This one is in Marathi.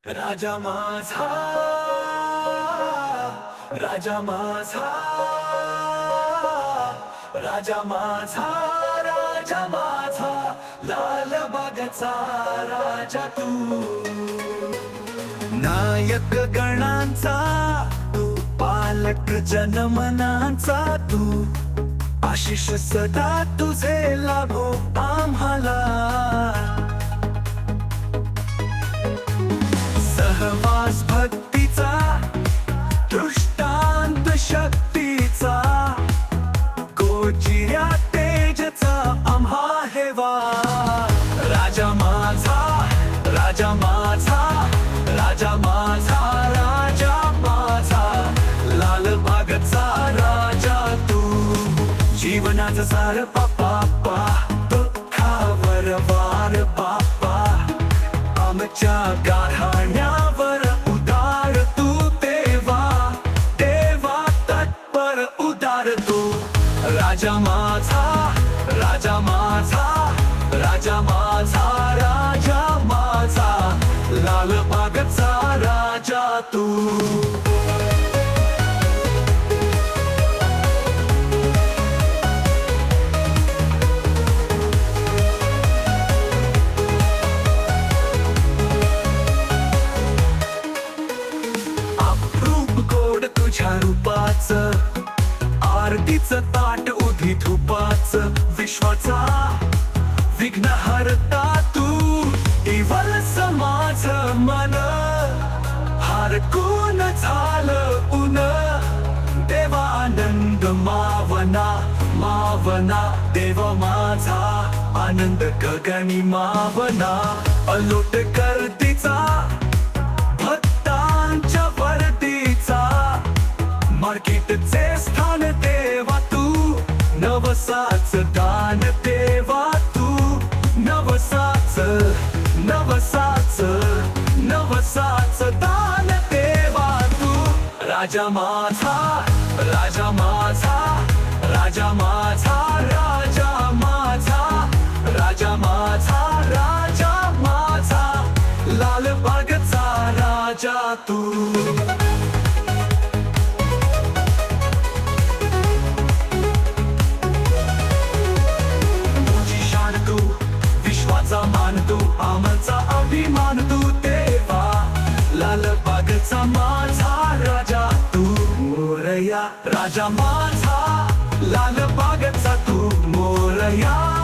राजा माझा, राजा माझा, राजा माझा, राजा माझा, लाल बागचा राजा तू, नायक गणांचा तू, पालक जनमनाचा तू, आशिष सदा तुझे लाभो आम्हाला, सहवास भक्तीचा, दृष्टांत शक्तीचा, कोचिऱ्या तेजचा आम्हा हेवा, राजा माझा, राजा माझा, राजा माझा, राजा माझा, लाल बागचा राजा तू, जीवनाचा सार पापा, दुःखावर वार पापा, आमच्या गाढण्यावर उदार तू देवा, देवा तत्पर उदार तू, राजा माझा, राजा माझा, राजा माझा, राजा माझा, लाल बागचा राजा तू, तुझ्या रूपाचं, आरतीचं ताट उधी धुपाचं, विश्वाचा विघ्नहर्ता तू, इवलस माझं मन हरकून झालं उन, देवा आनंद मावना, मावना, देव माझा आनंद गगनी मावना, अलोट करतीचा भक्तांच्या वर्दीचा, मार्केटचे स्थान देवा तू, नवसाच दान देवा तू, नवसाच, नवसाच, नवसाच दान देवा तू, राजा माझा, राजा माझा, राजा माझा, राजा माझा, राजा माझा, राजा माझा, लाल बागचा राजा तू, मान तू, आमचा अभिमान तू देवा, लाल बागचा माझा राजा तू, मोरया राजा माझा, लाल बागचा तू मोरया.